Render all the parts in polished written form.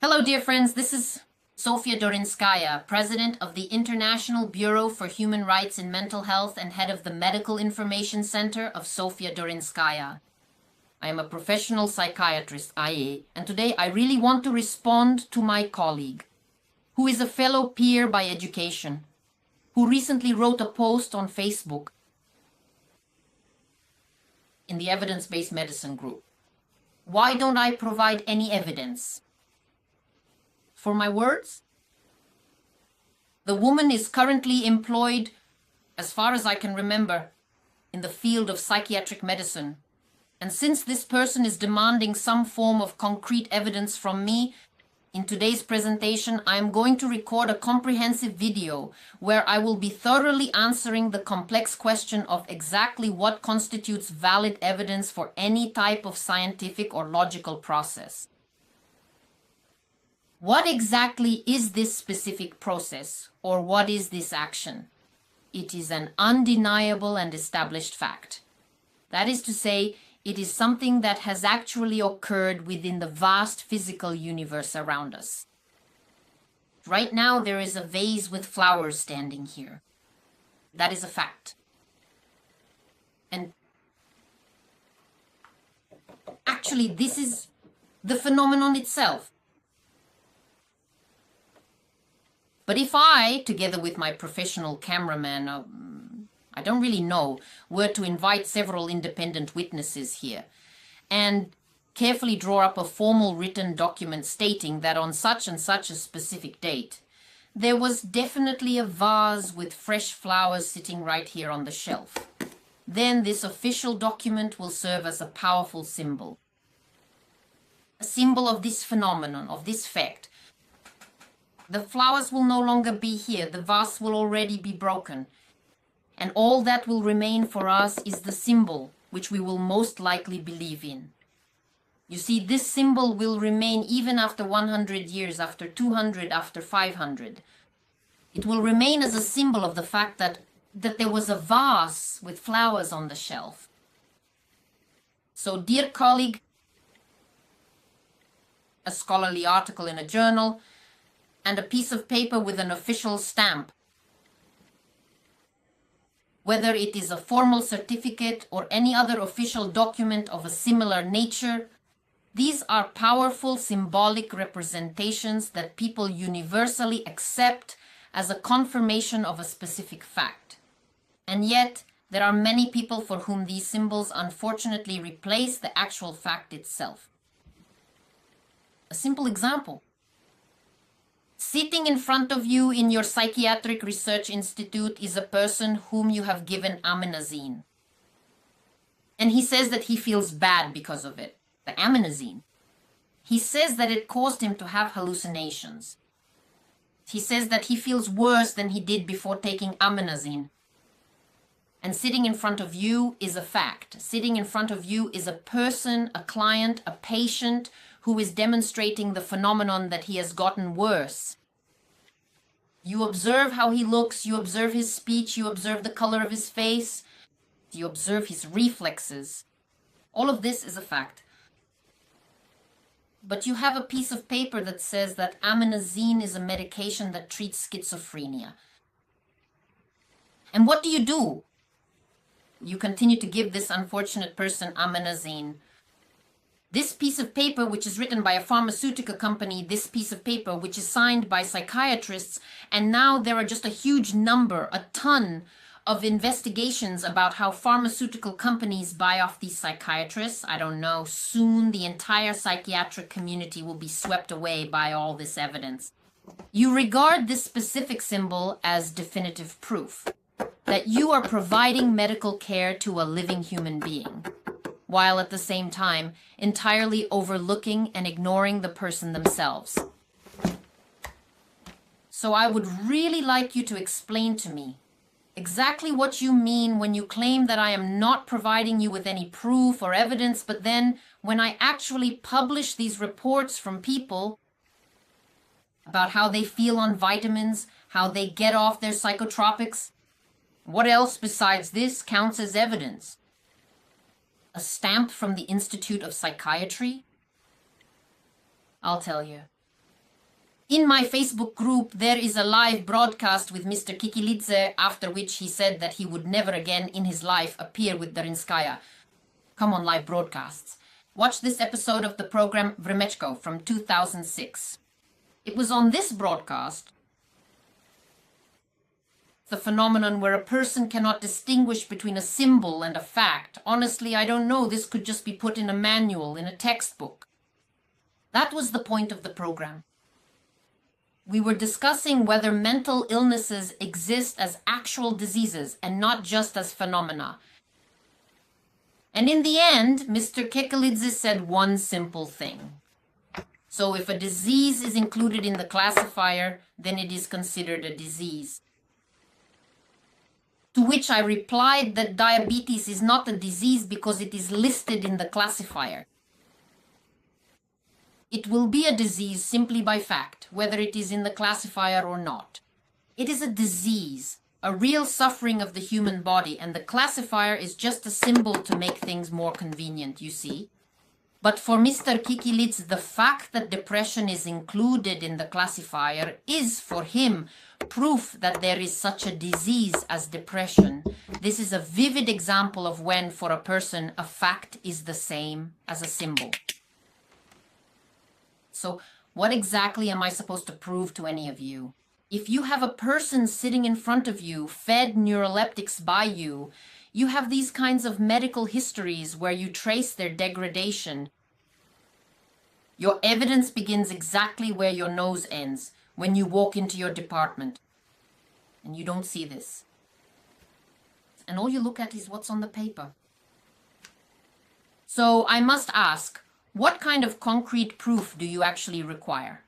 Hello, dear friends. This is Sofya Dorinskaya, President of the International Bureau for Human Rights in Mental Health and head of the Medical Information Center of Sofya Dorinskaya. I am a professional psychiatrist, IA, and today I really want to respond to my colleague, who is a fellow peer by education, who recently wrote a post on Facebook in the evidence-based medicine group. Why don't I provide any evidence? For my words? The woman is currently employed, as far as I can remember, in the field of psychiatric medicine. And since this person is demanding some form of concrete evidence from me, in today's presentation, I am going to record a comprehensive video where I will be thoroughly answering the complex question of exactly what constitutes valid evidence for any type of scientific or logical process. What exactly is this specific process, or what is this action? It is an undeniable and established fact. That is to say, it is something that has actually occurred within the vast physical universe around us. Right now, there is a vase with flowers standing here. That is a fact. And actually, this is the phenomenon itself. But if I, together with my professional cameraman, I don't really know, were to invite several independent witnesses here and carefully draw up a formal written document stating that on such and such a specific date, there was definitely a vase with fresh flowers sitting right here on the shelf, then this official document will serve as a powerful symbol. A symbol of this phenomenon, of this fact. The flowers will no longer be here, the vase will already be broken. And all that will remain for us is the symbol, which we will most likely believe in. You see, this symbol will remain even after 100 years, after 200, after 500. It will remain as a symbol of the fact that there was a vase with flowers on the shelf. So, dear colleague, a scholarly article in a journal, and a piece of paper with an official stamp. Whether it is a formal certificate or any other official document of a similar nature, these are powerful symbolic representations that people universally accept as a confirmation of a specific fact. And yet, there are many people for whom these symbols unfortunately replace the actual fact itself. A simple example. Sitting in front of you in your psychiatric research institute is a person whom you have given amenazine. And he says that he feels bad because of it, the amenazine. He says that it caused him to have hallucinations. He says that he feels worse than he did before taking amenazine. And sitting in front of you is a fact. Sitting in front of you is a person, a client, a patient who is demonstrating the phenomenon that he has gotten worse. You observe how he looks, you observe his speech, you observe the color of his face, you observe his reflexes. All of this is a fact. But you have a piece of paper that says that amenazine is a medication that treats schizophrenia. And what do? You continue to give this unfortunate person amenazine. This piece of paper, which is written by a pharmaceutical company, this piece of paper, which is signed by psychiatrists, and now there are just a huge number, a ton of investigations about how pharmaceutical companies buy off these psychiatrists. I don't know, soon the entire psychiatric community will be swept away by all this evidence. You regard this specific symbol as definitive proof that you are providing medical care to a living human being, while at the same time entirely overlooking and ignoring the person themselves. So I would really like you to explain to me exactly what you mean when you claim that I am not providing you with any proof or evidence, but then when I actually publish these reports from people about how they feel on vitamins, how they get off their psychotropics, what else besides this counts as evidence? A stamp from the Institute of Psychiatry? I'll tell you. In my Facebook group, there is a live broadcast with Mr. Kikilidze, after which he said that he would never again in his life appear with Dorinskaya. Come on live broadcasts. Watch this episode of the program Vremechko from 2006. It was on this broadcast, the phenomenon where a person cannot distinguish between a symbol and a fact. Honestly, I don't know. This could just be put in a manual, in a textbook. That was the point of the program. We were discussing whether mental illnesses exist as actual diseases and not just as phenomena. And in the end, Mr. Kekelidze said one simple thing. So if a disease is included in the classifier, then it is considered a disease. To which I replied that diabetes is not a disease because it is listed in the classifier. It will be a disease simply by fact, whether it is in the classifier or not. It is a disease, a real suffering of the human body, and the classifier is just a symbol to make things more convenient, you see. But for Mr. Kikilidze, the fact that depression is included in the classifier is, for him, proof that there is such a disease as depression. This is a vivid example of when, for a person, a fact is the same as a symbol. So, what exactly am I supposed to prove to any of you? If you have a person sitting in front of you, fed neuroleptics by you, you have these kinds of medical histories where you trace their degradation. Your evidence begins exactly where your nose ends, when you walk into your department. And you don't see this. And all you look at is what's on the paper. So I must ask, what kind of concrete proof do you actually require?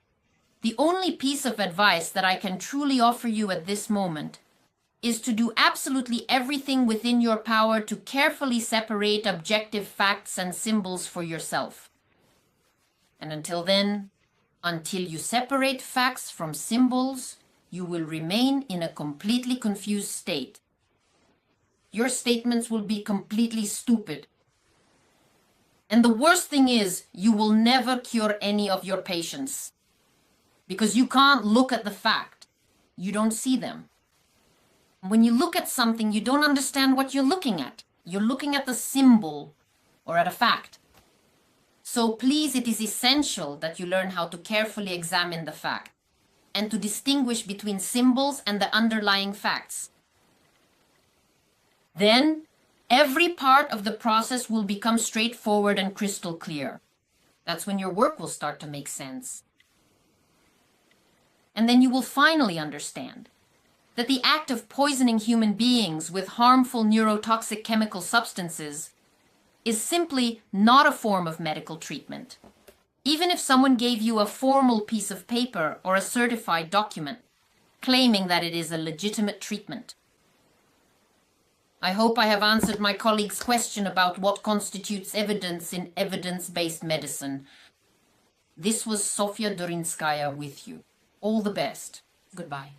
The only piece of advice that I can truly offer you at this moment is to do absolutely everything within your power to carefully separate objective facts and symbols for yourself. And until then, until you separate facts from symbols, you will remain in a completely confused state. Your statements will be completely stupid. And the worst thing is, you will never cure any of your patients. Because you can't look at the fact. You don't see them. When you look at something, you don't understand what you're looking at. You're looking at the symbol or at a fact. So please, it is essential that you learn how to carefully examine the fact and to distinguish between symbols and the underlying facts. Then, every part of the process will become straightforward and crystal clear. That's when your work will start to make sense. And then you will finally understand that the act of poisoning human beings with harmful neurotoxic chemical substances is simply not a form of medical treatment. Even if someone gave you a formal piece of paper or a certified document claiming that it is a legitimate treatment. I hope I have answered my colleague's question about what constitutes evidence in evidence-based medicine. This was Sofya Dorinskaya with you. All the best. Goodbye.